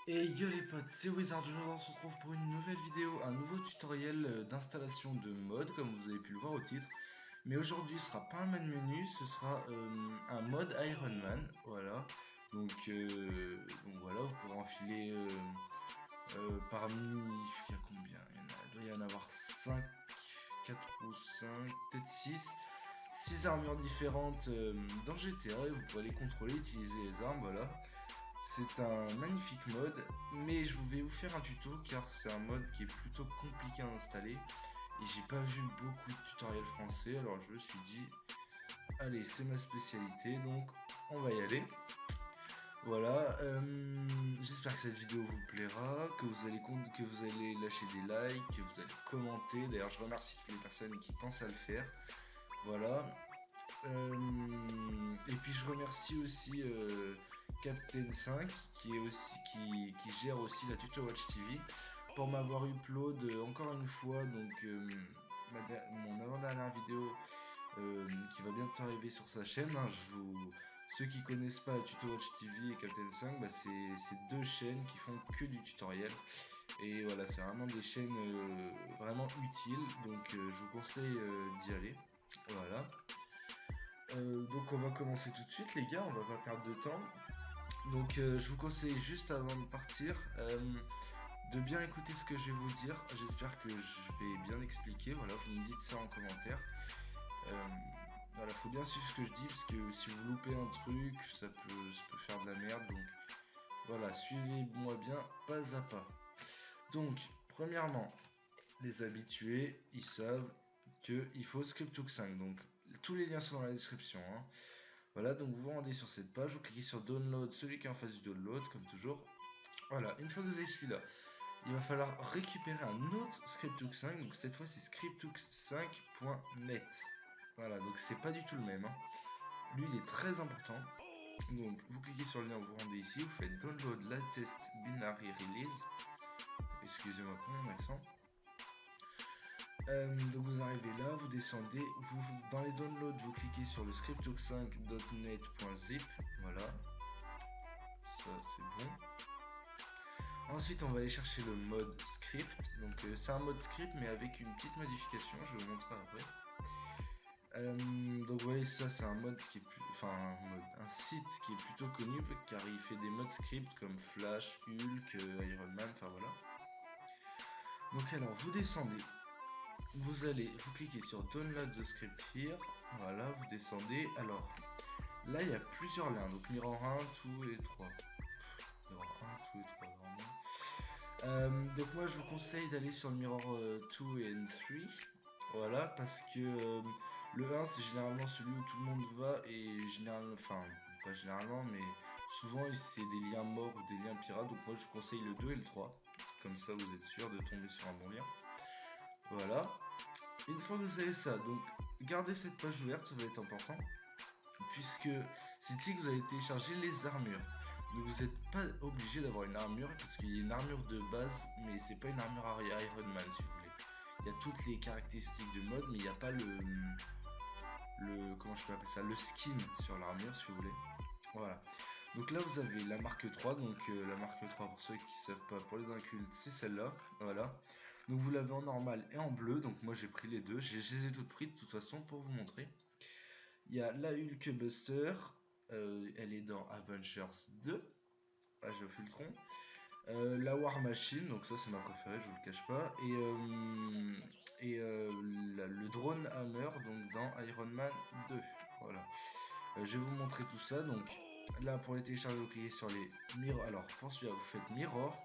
Et yo les potes, c'est Wizard, aujourd'hui on se retrouve pour une nouvelle vidéo, un nouveau tutoriel d'installation de mode, comme vous avez pu le voir au titre. Mais aujourd'hui ce sera pas un mode menu, ce sera un mode Iron Man, voilà. Donc voilà, vous pourrez enfiler parmi, il y a combien? Il doit y en avoir 5, 4 ou 5, peut-être 6 armures différentes dans GTA, et vous pourrez les contrôler, utiliser les armes, voilà. C'est un magnifique mode, mais je vais vous faire un tuto car c'est un mode qui est plutôt compliqué à installer et j'ai pas vu beaucoup de tutoriels français, alors je me suis dit allez, c'est ma spécialité, donc on va y aller. Voilà, j'espère que cette vidéo vous plaira, que vous allez lâcher des likes, que vous allez commenter. D'ailleurs, je remercie toutes les personnes qui pensent à le faire. Voilà. Et puis je remercie aussi Captain 5 qui gère aussi la Tuto Watch TV pour m'avoir upload encore une fois mon avant-dernière vidéo qui va bientôt arriver sur sa chaîne. Ceux qui connaissent pas la Tuto Watch TV et Captain 5, bah, c'est deux chaînes qui font que du tutoriel. Et voilà, c'est vraiment des chaînes vraiment utiles, donc je vous conseille d'y aller. Voilà. Donc on va commencer tout de suite les gars, on va pas perdre de temps. Donc je vous conseille juste avant de partir de bien écouter ce que je vais vous dire. J'espère que je vais bien expliquer, voilà, vous me dites ça en commentaire. Euh, voilà, faut bien suivre ce que je dis parce que si vous loupez un truc, ça peut faire de la merde. Donc voilà, suivez-moi bien pas à pas. Donc, premièrement, les habitués, ils savent qu'il faut Scriptbook 5. Donc tous les liens sont dans la description, hein. Voilà, donc vous vous rendez sur cette page, vous cliquez sur Download, celui qui est en face du download, comme toujours. Voilà, une fois que vous avez celui-là, il va falloir récupérer un autre Scriptbook 5, donc cette fois c'est scriptbook5.net. Voilà, donc c'est pas du tout le même, hein. Lui, il est très important. Donc, vous cliquez sur le lien, vous vous rendez ici, vous faites Download Latest Binary Release. Excusez-moi pour mon accent. Donc vous arrivez là, vous descendez, dans les downloads, vous cliquez sur le scriptbook5.net.zip. Voilà, ça c'est bon. Ensuite, on va aller chercher le mode script. Donc, c'est un mode script, mais avec une petite modification. Je vais vous montrer après. Donc, vous voyez, ça, c'est un mode qui est un site qui est plutôt connu car il fait des modes script comme Flash, Hulk, Iron Man. Enfin voilà. Donc, alors, vous descendez. Vous cliquez sur Download the script here. Voilà, vous descendez. Alors, là, il y a plusieurs liens. Donc, Mirror 1, 2 et 3. Mirror 1, 2 et 3, vraiment. Donc moi je vous conseille d'aller sur le Mirror 2 et 3. Voilà, parce que le 1 c'est généralement celui où tout le monde va et généralement, enfin pas généralement mais souvent c'est des liens morts ou des liens pirates. Donc moi je vous conseille le 2 et le 3. Comme ça vous êtes sûr de tomber sur un bon lien. Voilà. Une fois que vous avez ça, donc gardez cette page ouverte, ça va être important. Puisque c'est ici que vous allez télécharger les armures. Donc vous n'êtes pas obligé d'avoir une armure parce qu'il y a une armure de base, mais c'est pas une armure Iron Man si vous voulez. Il y a toutes les caractéristiques de mode, mais il n'y a pas le comment je peux appeler ça, le skin sur l'armure si vous voulez. Voilà. Donc là vous avez la marque 3, donc la marque 3 pour ceux qui ne savent pas, pour les incultes, c'est celle-là. Voilà. Donc vous l'avez en normal et en bleu, donc moi j'ai pris les deux, je les ai toutes prises de toute façon pour vous montrer. Il y a la Hulk Buster, elle est dans Avengers 2, Age of Ultron. La War Machine, donc ça c'est ma préférée, je vous le cache pas. Le Drone Hammer, donc dans Iron Man 2. Voilà. Je vais vous montrer tout ça. Donc là pour les télécharger, vous cliquez sur les Mirror. Alors pour celui-là, vous faites Mirror.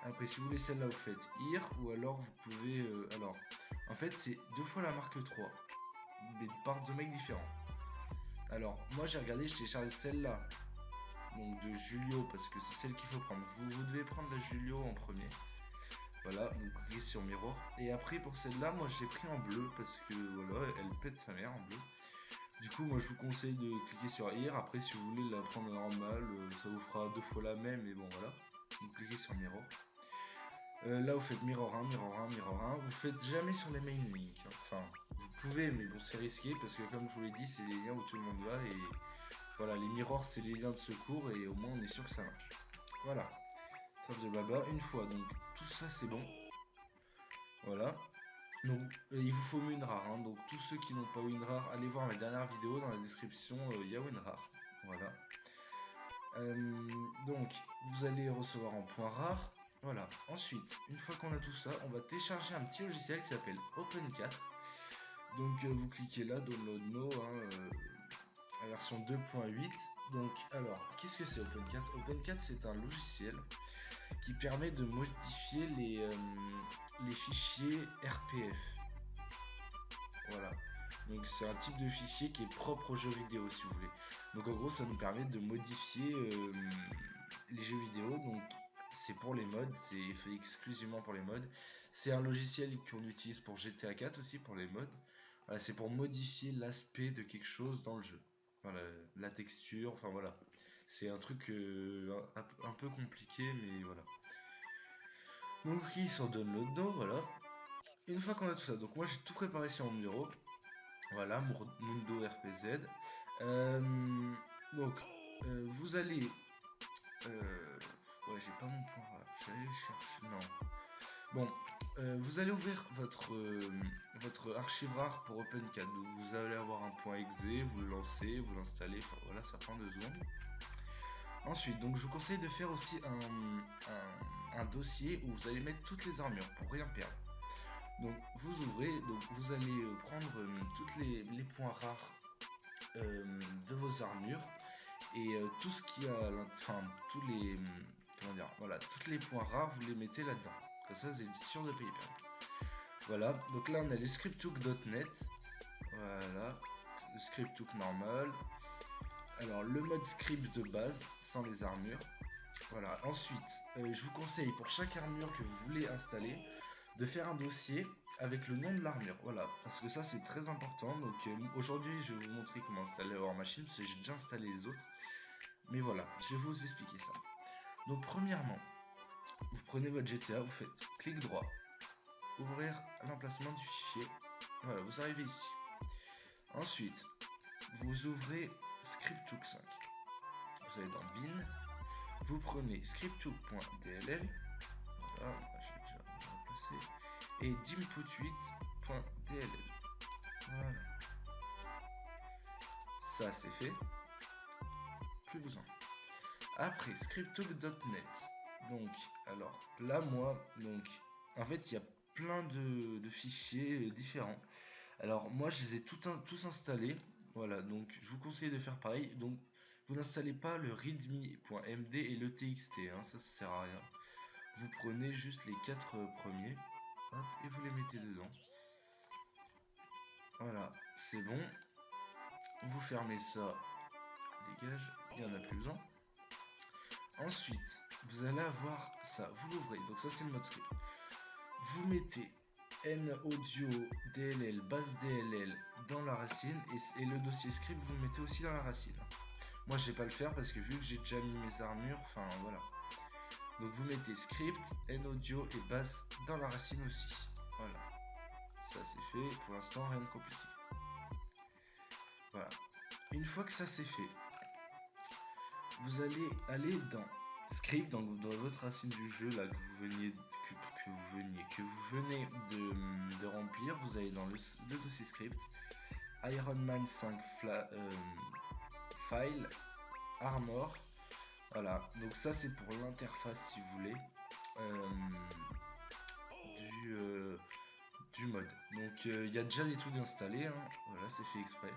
Après, si vous voulez celle-là, vous faites Ear. Ou alors vous pouvez. Alors, en fait, c'est deux fois la marque 3, mais par deux mecs différents. Alors, moi j'ai regardé, je téléchargé celle-là, donc de Julio, parce que c'est celle qu'il faut prendre. Vous devez prendre la Julio en premier. Voilà, donc cliquez sur Mirror. Et après, pour celle-là, moi je l'ai pris en bleu, parce que voilà, elle pète sa mère en bleu. Du coup, moi je vous conseille de cliquer sur Here. Après, si vous voulez la prendre normale, ça vous fera deux fois la même, mais bon voilà. Donc cliquez sur Mirror. Là, vous faites Mirror 1, Mirror 1, Mirror 1. Vous faites jamais sur les main links, hein. Enfin, vous pouvez, mais bon, c'est risqué parce que, comme je vous l'ai dit, c'est les liens où tout le monde va. Et voilà, les mirrors, c'est les liens de secours et au moins on est sûr que ça marche. Voilà. trap de blabla une fois. Donc tout ça c'est bon. Voilà. Donc il vous faut WinRAR. Hein. Donc tous ceux qui n'ont pas WinRAR, allez voir mes dernières vidéos. Dans la description, il y a WinRAR. Voilà. Donc vous allez recevoir en point rare. Voilà. Ensuite, une fois qu'on a tout ça, on va télécharger un petit logiciel qui s'appelle OpenCat. Donc vous cliquez là, Download Now, la version 2.8. Donc alors, qu'est-ce que c'est OpenCat? OpenCat c'est un logiciel qui permet de modifier les fichiers RPF. Voilà. Donc c'est un type de fichier qui est propre aux jeux vidéo si vous voulez. Donc en gros ça nous permet de modifier les jeux vidéo. Donc c'est pour les mods, c'est fait exclusivement pour les mods. C'est un logiciel qu'on utilise pour GTA 4 aussi pour les mods. Voilà, c'est pour modifier l'aspect de quelque chose dans le jeu. Voilà, la texture, enfin voilà. C'est un truc un peu compliqué mais voilà. Donc ok, sur Download Now, voilà. Une fois qu'on a tout ça, donc moi j'ai tout préparé sur mon bureau. Voilà, Mundo RPZ. Donc, vous allez. Ouais, j'ai pas mon point rare. J'allais chercher. Non. Bon, vous allez ouvrir votre archive rare pour OpenCAD. Donc, vous allez avoir un point exe, vous le lancez, vous l'installez. Enfin, voilà, ça prend 2 secondes. Ensuite, donc, je vous conseille de faire aussi un dossier où vous allez mettre toutes les armures pour rien perdre. Donc vous ouvrez, donc vous allez prendre tous les points rares de vos armures et tout ce qui a, enfin tous les, comment dire, voilà, tous les points rares vous les mettez là-dedans. Comme ça vous êtes sûr de payer perdre. Voilà, donc là on a les scripthook.net, voilà, le scripthook normal. Alors le mode script de base sans les armures. Voilà, ensuite je vous conseille pour chaque armure que vous voulez installer de faire un dossier avec le nom de l'armure. Voilà, parce que ça c'est très important. Donc aujourd'hui je vais vous montrer comment installer War Machine, parce que j'ai déjà installé les autres. Mais voilà, je vais vous expliquer ça. Donc premièrement, vous prenez votre GTA, vous faites clic droit, ouvrir l'emplacement du fichier. Voilà, vous arrivez ici. Ensuite, vous ouvrez Scripthook 5. Vous allez dans Bin, vous prenez scripthook.dll. Voilà, j'ai déjà remplacé. Et d'input8.dll. Voilà. Ça c'est fait. Plus besoin. Après, scripthook.net. Donc, alors, là, moi, donc, en fait, il y a plein de fichiers différents. Alors, moi, je les ai tous installés. Voilà, donc, je vous conseille de faire pareil. Donc, vous n'installez pas le readme.md et le txt, hein, ça sert à rien. Vous prenez juste les 4 premiers, hop, et vous les mettez dedans. Voilà, c'est bon. Vous fermez ça, dégage, il n'y en a plus besoin. Ensuite, vous allez avoir ça, vous l'ouvrez, donc ça c'est le mode script. Vous mettez N audio DLL, base DLL dans la racine et le dossier script vous le mettez aussi dans la racine. Moi je vais pas le faire parce que vu que j'ai déjà mis mes armures, enfin voilà. Donc vous mettez script, N audio et base dans la racine aussi. Voilà. Ça c'est fait, pour l'instant rien de compliqué. Voilà. Une fois que ça c'est fait, vous allez aller dans script, dans votre racine du jeu là que vous venez de remplir. Vous allez dans le dossier script, Iron Man 5 file, armor. Voilà, donc ça c'est pour l'interface si vous voulez du mode. Donc il y a déjà des trucs installés, hein. Voilà, c'est fait exprès.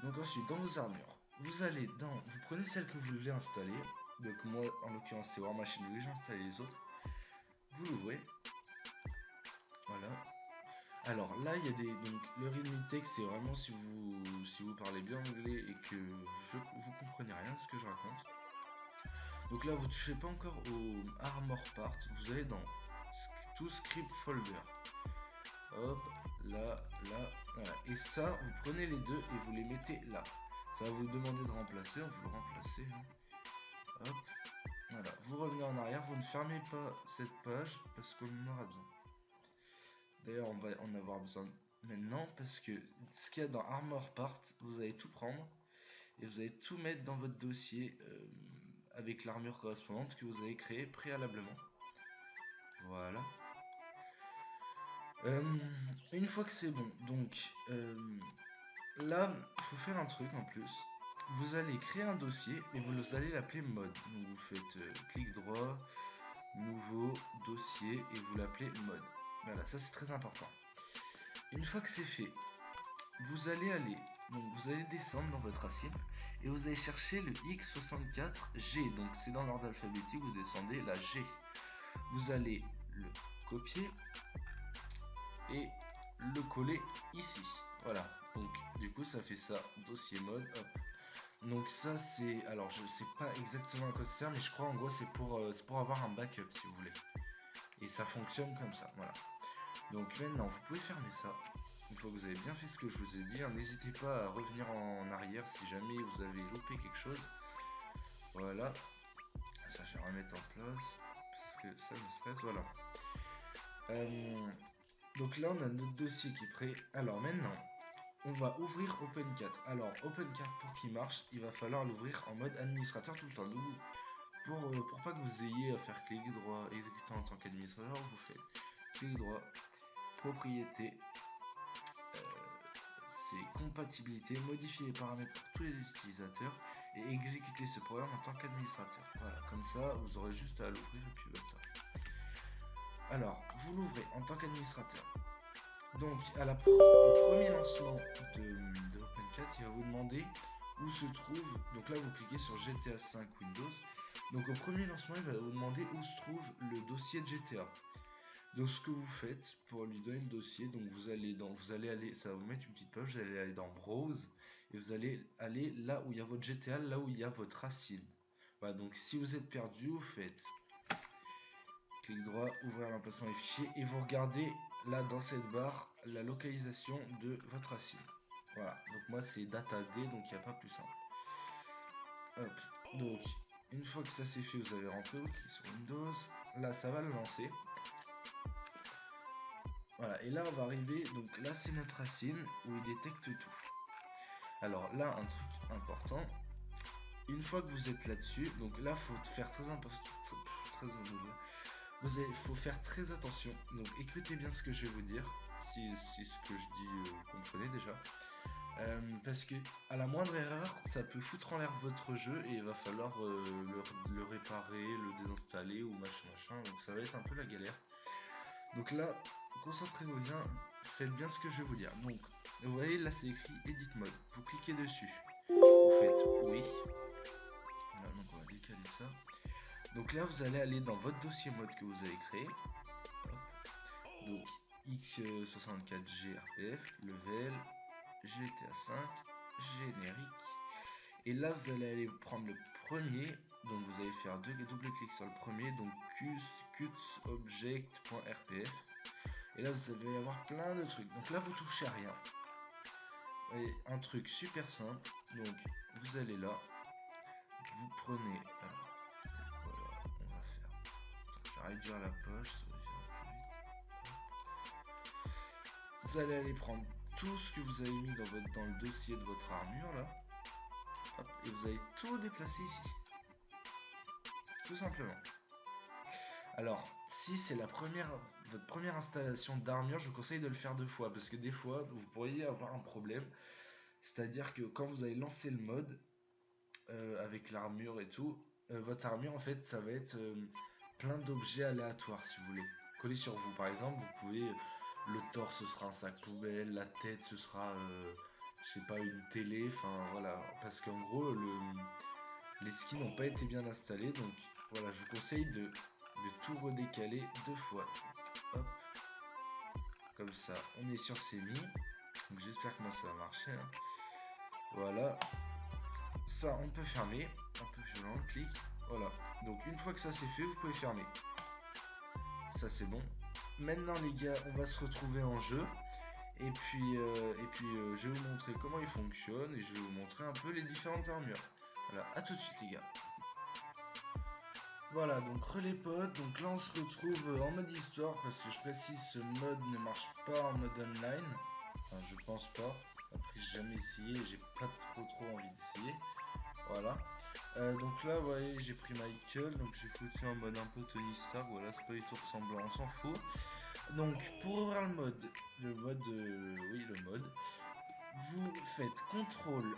Donc ensuite dans vos armures, vous allez vous prenez celle que vous voulez installer. Donc moi en l'occurrence c'est War Machine, j'ai déjà installé les autres. Vous l'ouvrez. Voilà. Alors là il y a donc le readme text c'est vraiment si vous parlez bien anglais et que vous comprenez rien de ce que je raconte. Donc là vous touchez pas encore au armor part, vous allez dans tout script folder. Hop, là, voilà. Et ça, vous prenez les deux et vous les mettez là. Ça va vous demander de remplacer, vous le remplacez. Hein. Hop, voilà. Vous revenez en arrière, vous ne fermez pas cette page parce qu'on en aura besoin. D'ailleurs, on va en avoir besoin maintenant parce que ce qu'il y a dans Armor Part, vous allez tout prendre et vous allez tout mettre dans votre dossier avec l'armure correspondante que vous avez créée préalablement. Voilà. Une fois que c'est bon, donc là, il faut faire un truc en plus. Vous allez créer un dossier et vous allez l'appeler mode. Donc vous faites clic droit, nouveau, dossier et vous l'appelez mode. Voilà, ça c'est très important. Une fois que c'est fait, vous allez descendre dans votre racine et vous allez chercher le x64G. Donc c'est dans l'ordre alphabétique, vous descendez la G. Vous allez le copier et le coller ici. Voilà, donc du coup ça fait ça, dossier mode, hop. Donc ça c'est, alors je sais pas exactement à quoi ça sert, mais je crois en gros c'est pour avoir un backup si vous voulez. Et ça fonctionne comme ça, voilà. Donc maintenant vous pouvez fermer ça. Une fois que vous avez bien fait ce que je vous ai dit, n'hésitez pas à revenir en arrière si jamais vous avez loupé quelque chose. Voilà. Ça je vais remettre en place, parce que ça me stresse, voilà. Donc là on a notre dossier qui est prêt. Alors maintenant, on va ouvrir OpenCat. Alors OpenCat pour qu'il marche, il va falloir l'ouvrir en mode administrateur tout le temps. Donc pour pas que vous ayez à faire clic droit, exécuter en tant qu'administrateur, vous faites clic droit, propriété, c'est compatibilité, modifier les paramètres pour tous les utilisateurs et exécuter ce programme en tant qu'administrateur. Voilà, comme ça vous aurez juste à l'ouvrir et puis voilà ça. Alors, vous l'ouvrez en tant qu'administrateur. Donc au premier lancement de OpenCat, il va vous demander où se trouve, donc là vous cliquez sur GTA 5 Windows, donc au premier lancement il va vous demander où se trouve le dossier de GTA. Donc ce que vous faites pour lui donner le dossier, donc vous allez aller, ça va vous mettre une petite page, vous allez aller dans Browse et vous allez aller là où il y a votre GTA, là où il y a votre racine. Voilà, donc si vous êtes perdu, vous faites clic droit, ouvrir l'emplacement des fichiers et vous regardez là dans cette barre la localisation de votre racine. Voilà, donc moi c'est data D, donc il n'y a pas plus simple. Hop, donc une fois que ça c'est fait, vous allez rentrer, vous cliquez sur Windows, là ça va le lancer. Voilà, et là on va arriver, donc là c'est notre racine où il détecte tout. Alors là un truc important, une fois que vous êtes là-dessus, donc là faut faire très important, faut faire très attention, donc écoutez bien ce que je vais vous dire, si ce que je dis vous comprenez déjà. Parce que à la moindre erreur, ça peut foutre en l'air votre jeu et il va falloir le réparer, le désinstaller ou machin, donc ça va être un peu la galère. Donc là, concentrez-vous bien, faites bien ce que je vais vous dire. Donc, vous voyez là c'est écrit Edit Mode, vous cliquez dessus, vous faites oui. Voilà, donc on va décaler ça. Donc là vous allez aller dans votre dossier mode que vous avez créé. Hop. Donc x64G RPF, level, GTA 5, générique. Et là vous allez aller prendre le premier, donc vous allez faire double clic sur le premier, donc cutsObject.rpf. Et là vous allez avoir plein de trucs, donc là vous touchez à rien. Et un truc super simple, donc vous allez là, vous prenez, alors voilà, on va faire, je vais réduire la poche, ça va faire plus vite. Vous allez aller prendre tout ce que vous avez mis dans le dossier de votre armure là. Hop, et vous allez tout déplacer ici. Tout simplement. Alors, si c'est votre première installation d'armure, je vous conseille de le faire 2 fois. Parce que des fois, vous pourriez avoir un problème. C'est-à-dire que quand vous allez lancer le mode, avec l'armure et tout, votre armure, en fait, ça va être plein d'objets aléatoires, si vous voulez. Collés sur vous. Par exemple, vous pouvez... le torse, ce sera un sac poubelle. La tête, ce sera... je sais pas, une télé, enfin voilà, parce qu'en gros les skins n'ont pas été bien installés, donc voilà, je vous conseille de tout redécaler 2 fois. Hop, comme ça, on est sur ces mis, donc j'espère que moi ça va marcher, hein. Voilà, ça on peut fermer, un peu violent, clic, voilà, donc une fois que ça c'est fait, vous pouvez fermer. Ça c'est bon. Maintenant les gars, on va se retrouver en jeu. Et puis je vais vous montrer comment il fonctionne et je vais vous montrer un peu les différentes armures. Voilà, à tout de suite les gars. Voilà, donc relais potes, donc là on se retrouve en mode histoire parce que je précise ce mode ne marche pas en mode online. Enfin je pense pas. Après j'ai jamais essayé, j'ai pas trop envie d'essayer. Voilà. Donc là, ouais, j'ai pris Michael, donc j'ai foutu en mode un peu Tony Stark, voilà, c'est pas du tout ressemblant, on s'en fout. Donc, pour ouvrir oui, le mode, vous faites CTRL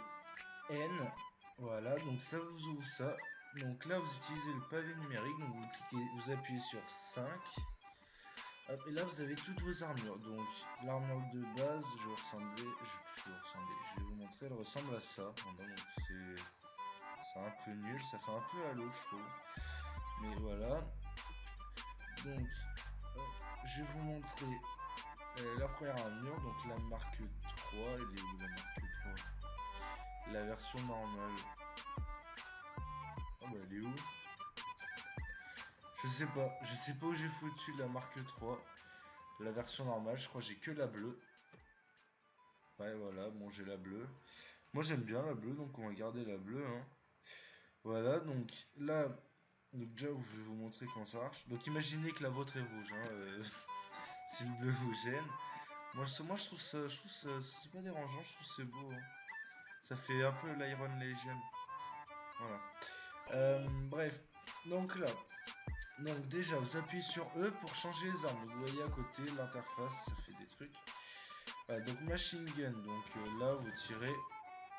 N, voilà, donc ça vous ouvre ça. Donc là, vous utilisez le pavé numérique, donc vous cliquez, vous appuyez sur 5. Hop, et là, vous avez toutes vos armures. Donc, l'armure de base, je vais vous montrer, elle ressemble à ça. Voilà, donc c'est un peu nul, ça fait un peu Halo, je trouve. Mais voilà. Donc, je vais vous montrer la première armure, donc la marque 3. Elle est où la marque 3? La version normale. Oh bah elle est où? Je sais pas où j'ai foutu la marque 3. La version normale, je crois que j'ai que la bleue. Ouais voilà, bon j'ai la bleue. Moi j'aime bien la bleue, donc on va garder la bleue, hein. Voilà, donc là, donc déjà je vais vous montrer comment ça marche. Donc imaginez que la vôtre est rouge, hein, si le bleu vous gêne. Moi je trouve ça, c'est pas dérangeant, je trouve que c'est beau, hein. Ça fait un peu l'Iron Legion. Voilà. Bref, donc là, donc déjà vous appuyez sur E pour changer les armes. Donc, vous voyez à côté l'interface, ça fait des trucs. Voilà, donc machine gun, donc là vous tirez.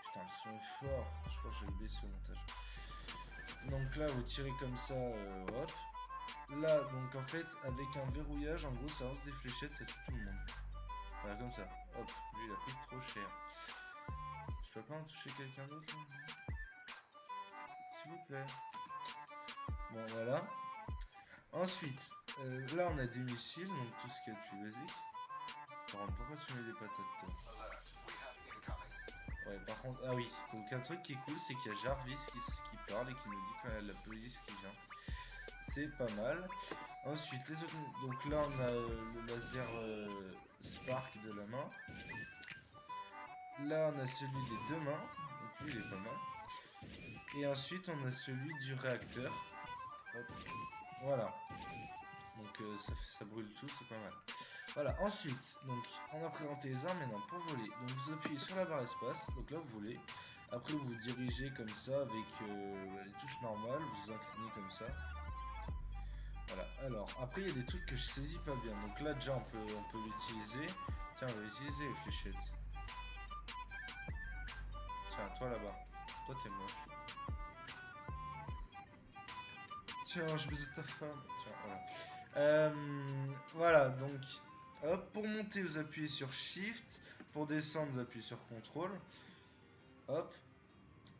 Putain, le son est fort, je crois que j'ai oublié ce montage. Donc là vous tirez comme ça, hop. Là, donc en fait, avec un verrouillage, en gros ça lance des fléchettes, ça tue tout le monde. Voilà, comme ça. Hop, lui il a pris trop cher. Je peux pas en toucher quelqu'un d'autre là? S'il vous plaît. Bon, voilà. Ensuite, là on a des missiles, donc tout ce qu'il y a de plus basique. Par contre, pourquoi tu mets des patates toi? Ouais, par contre, ah oui, donc un truc qui est cool, c'est qu'il y a Jarvis qui parle et qui nous dit quand il y a la police qui vient. C'est pas mal. Ensuite, les autres, donc là on a le laser Spark de la main. Là on a celui des deux mains, donc lui il est pas mal. Et ensuite on a celui du réacteur. Hop. Voilà. Donc ça brûle tout, c'est pas mal. Voilà, ensuite, donc on a présenté les armes maintenant pour voler. Donc vous appuyez sur la barre espace, donc là vous volez. Après vous vous dirigez comme ça avec les touches normales, vous vous inclinez comme ça. Voilà, alors après il y a des trucs que je saisis pas bien. Donc là déjà on peut l'utiliser. Tiens, on va utiliser les fléchettes. Tiens, toi là-bas. Toi t'es moche. Tiens, je baise ta femme. Tiens, voilà. Voilà, donc hop, pour monter vous appuyez sur Shift. Pour descendre vous appuyez sur CTRL. Hop.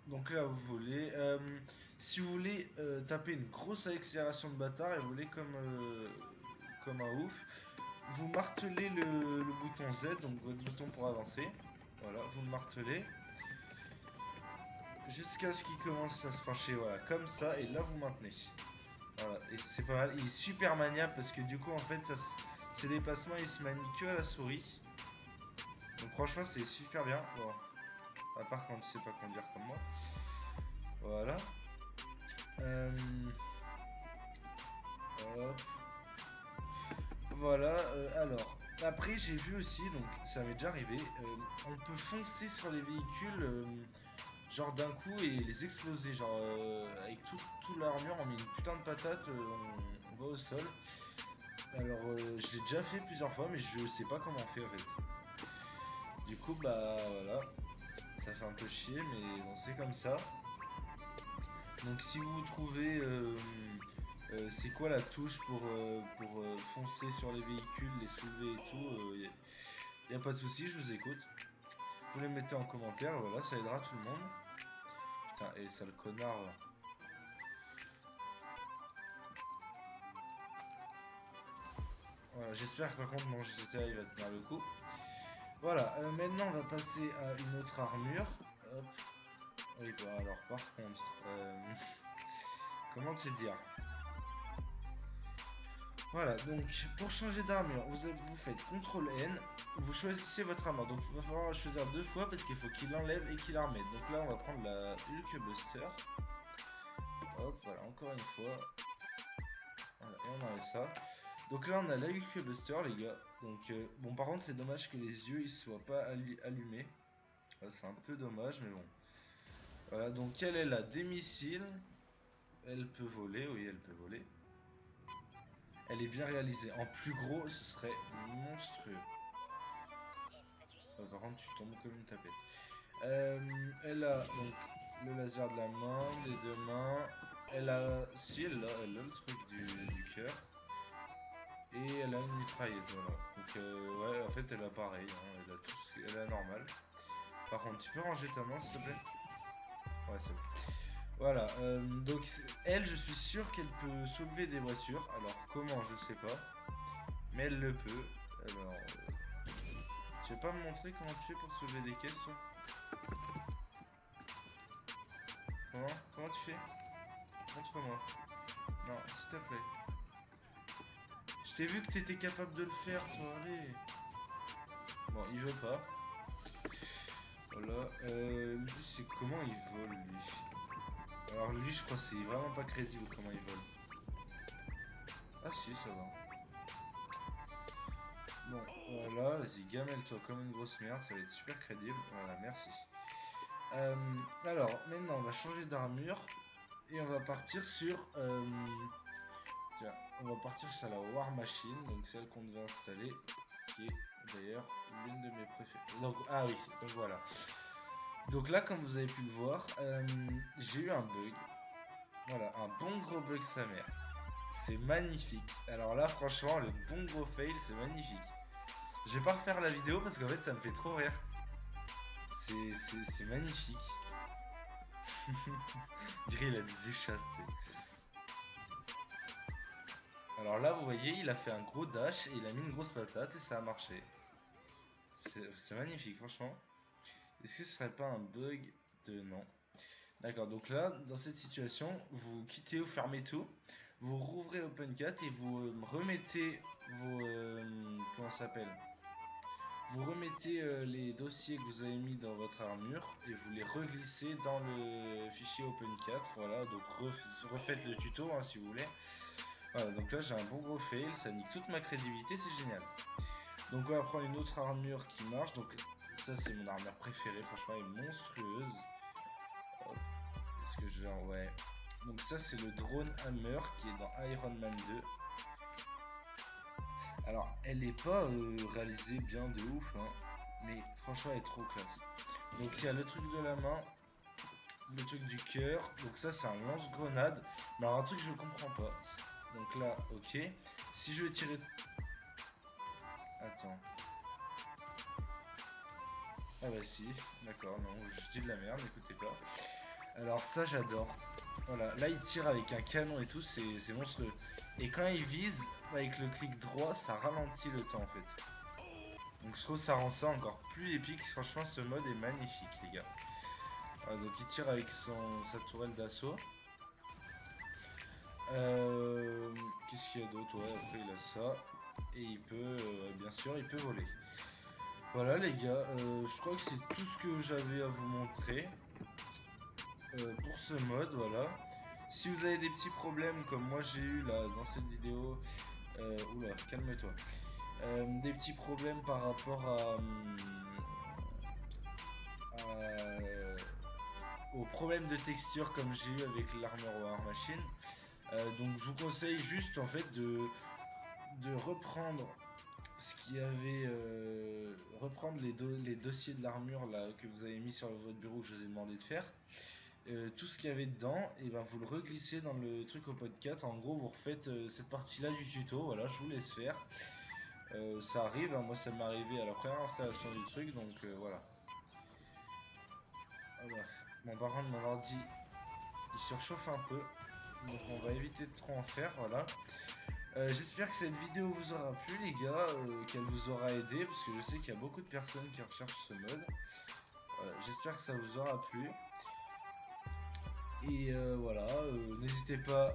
Donc là vous voulez. Si vous voulez taper une grosse accélération de bâtard et vous voulez comme un ouf, vous martelez le bouton Z, donc votre bouton pour avancer. Voilà, vous le martelez. Jusqu'à ce qu'il commence à se pencher, voilà, comme ça, et là vous maintenez. Voilà, et c'est pas mal. Il est super maniable parce que du coup, en fait, ses déplacements ils se manient que à la souris. Donc franchement, c'est super bien. Bon, à part quand tu sais pas conduire comme moi. Voilà. Hop. Voilà, alors, après j'ai vu aussi, donc ça m'est déjà arrivé, on peut foncer sur les véhicules, genre d'un coup et les exploser, genre avec toute l'armure, on met une putain de patate, on va au sol. Alors je l'ai déjà fait plusieurs fois, mais je sais pas comment on fait en fait. Du coup, bah voilà, ça fait un peu chier, mais bon, c'est comme ça. Donc si vous trouvez c'est quoi la touche pour foncer sur les véhicules, les soulever et tout, y a pas de souci, je vous écoute. Vous les mettez en commentaire, voilà, ça aidera tout le monde. Putain, et sale connard là. Voilà, j'espère que par contre mon GTA il va tenir le coup. Voilà, maintenant on va passer à une autre armure. Hop. Oui, bah alors par contre, comment te dire? Voilà, donc pour changer d'armure, vous faites CTRL N, vous choisissez votre armure. Donc il va falloir la choisir deux fois parce qu'il faut qu'il l'enlève et qu'il la remette. Donc là on va prendre la Hulk Buster. Hop, voilà, encore une fois. Voilà, et on enlève ça. Donc là on a la Hulk Buster les gars. Donc bon par contre c'est dommage que les yeux ils soient pas allumés. C'est un peu dommage mais bon. Voilà, donc elle a des missiles. Elle peut voler, oui, elle peut voler. Elle est bien réalisée. En plus gros, ce serait monstrueux. Par contre, tu tombes comme une tapette. Elle a donc le laser de la main, des deux mains. Elle a, si elle a le truc du cœur. Et elle a une mitraillette, voilà. Donc ouais, en fait, elle a pareil. Hein, elle a tout, elle a normal. Par contre, tu peux ranger ta main, s'il te plaît? Ouais, c'est bon. Voilà, donc elle, je suis sûr qu'elle peut soulever des voitures. Alors comment, je sais pas, mais elle le peut. Alors, tu veux pas me montrer comment tu fais pour soulever des caisses, toi? Comment tu fais? Montre-moi. Non, s'il te plaît. Je t'ai vu que t'étais capable de le faire, toi. Allez. Bon, il veut pas. Voilà. Lui, c'est comment il vole, lui? Alors lui, je crois que c'est vraiment pas crédible comment il vole. Ah si, ça va. Bon, voilà, vas-y, gamelle-toi comme une grosse merde, ça va être super crédible. Voilà, merci. Alors, maintenant, on va changer d'armure et on va partir sur... tiens, on va partir sur la War Machine, donc celle qu'on devait installer, qui est d'ailleurs l'une de mes préférées. Donc, ah oui, donc voilà. Donc là, comme vous avez pu le voir, j'ai eu un bug. Voilà, un bon gros bug sa mère. C'est magnifique. Alors là, franchement, le bon gros fail, c'est magnifique. Je vais pas refaire la vidéo parce qu'en fait, ça me fait trop rire. C'est magnifique. Je dirais il a des échasses, tu sais. Alors là, vous voyez, il a fait un gros dash et il a mis une grosse patate et ça a marché. C'est magnifique, franchement. Est-ce que ce serait pas un bug de... Non. D'accord, donc là, dans cette situation, vous quittez ou fermez tout. Vous rouvrez OpenCat et vous remettez vos... comment ça s'appelle? Vous remettez les dossiers que vous avez mis dans votre armure et vous les reglissez dans le fichier OpenCat. Voilà, donc refaites le tuto hein, si vous voulez. Voilà, donc là j'ai un bon gros fail, ça nique toute ma crédibilité, c'est génial. Donc on va prendre une autre armure qui marche. Donc ça c'est mon armure préférée, franchement elle est monstrueuse. Est-ce que je vais en... Ouais. Donc ça c'est le drone Hammer qui est dans Iron Man 2. Alors elle n'est pas réalisée bien de ouf, hein, mais franchement elle est trop classe. Donc il y a le truc de la main, le truc du cœur. Donc ça c'est un lance-grenade. Mais alors un truc je ne comprends pas. Donc là, ok. Si je veux tirer... Attends. Ah bah si, d'accord, non, je dis de la merde, n'écoutez pas. Alors ça j'adore. Voilà, là il tire avec un canon et tout, c'est monstrueux. Et quand il vise, avec le clic droit, ça ralentit le temps en fait. Donc je trouve ça rend ça encore plus épique. Franchement ce mode est magnifique les gars. Voilà, donc il tire avec sa tourelle d'assaut. Qu'est-ce qu'il y a d'autre? Ouais, après il a ça. Et il peut, bien sûr, il peut voler. Voilà les gars, je crois que c'est tout ce que j'avais à vous montrer pour ce mode, voilà. Si vous avez des petits problèmes comme moi j'ai eu là dans cette vidéo, oula, calme-toi. Des petits problèmes par rapport aux problèmes de texture comme j'ai eu avec l'Armor War Machine. Donc je vous conseille juste en fait de reprendre ce qu'il y avait, reprendre les dossiers de l'armure là que vous avez mis sur votre bureau que je vous ai demandé de faire. Tout ce qu'il y avait dedans, et ben vous le reglissez dans le truc au podcast. En gros, vous refaites cette partie-là du tuto. Voilà, je vous laisse faire. Ça arrive, hein, moi ça m'est arrivé à la première installation du truc, donc voilà. Voilà. Bon, par contre, mon ordi il surchauffe un peu, donc on va éviter de trop en faire. Voilà. J'espère que cette vidéo vous aura plu, les gars, qu'elle vous aura aidé, parce que je sais qu'il y a beaucoup de personnes qui recherchent ce mode. J'espère que ça vous aura plu. Et voilà, n'hésitez pas.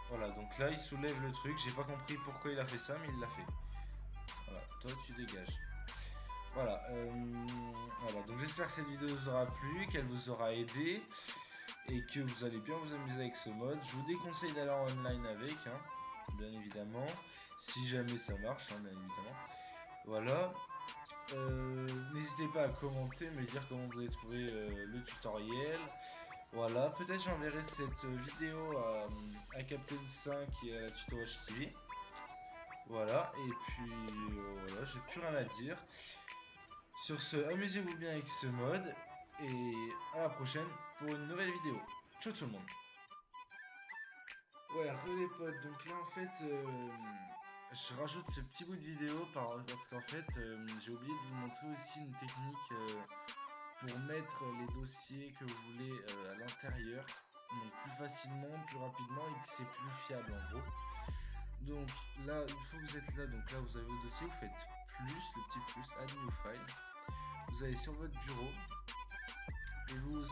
Voilà, donc là il soulève le truc. J'ai pas compris pourquoi il a fait ça, mais il l'a fait. Voilà, toi tu dégages. Voilà, voilà. Donc j'espère que cette vidéo vous aura plu, qu'elle vous aura aidé et que vous allez bien vous amuser avec ce mode. Je vous déconseille d'aller en online avec, hein, bien évidemment, si jamais ça marche, hein, bien évidemment. Voilà. N'hésitez pas à commenter, me dire comment vous avez trouvé le tutoriel. Voilà, peut-être j'enverrai cette vidéo à Captain 5 et à la Tuto Watch TV. Voilà, et puis voilà, j'ai plus rien à dire. Sur ce, amusez-vous bien avec ce mode, et à la prochaine pour une nouvelle vidéo. Ciao tout le monde. Ouais, les potes, donc là en fait, je rajoute ce petit bout de vidéo parce qu'en fait, j'ai oublié de vous montrer aussi une technique pour mettre les dossiers que vous voulez à l'intérieur, donc plus facilement, plus rapidement et que c'est plus fiable en gros. Donc là, une fois que vous êtes là, donc là vous avez vos dossiers, vous faites plus, le petit plus, add new file. Vous allez sur votre bureau et vous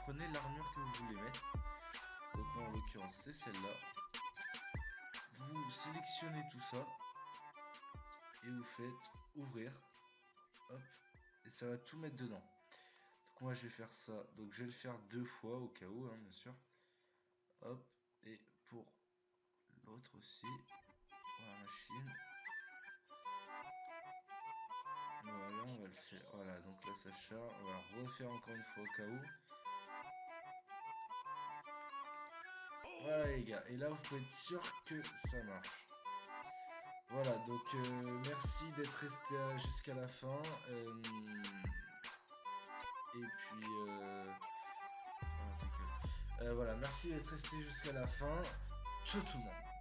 prenez l'armure que vous voulez mettre. Donc moi en l'occurrence c'est celle-là. Vous sélectionnez tout ça et vous faites ouvrir, hop, et ça va tout mettre dedans. Donc moi je vais faire ça, donc je vais le faire 2 fois au cas où, hein, bien sûr. Hop, et pour l'autre aussi, pour la machine. Voilà, on va le faire. Voilà, donc là ça charge. On va le refaire encore une fois au cas où. Voilà les gars, et là vous pouvez être sûr que ça marche. Voilà, donc merci d'être resté jusqu'à la fin. Et puis voilà, merci d'être resté jusqu'à la fin. Ciao tout le monde.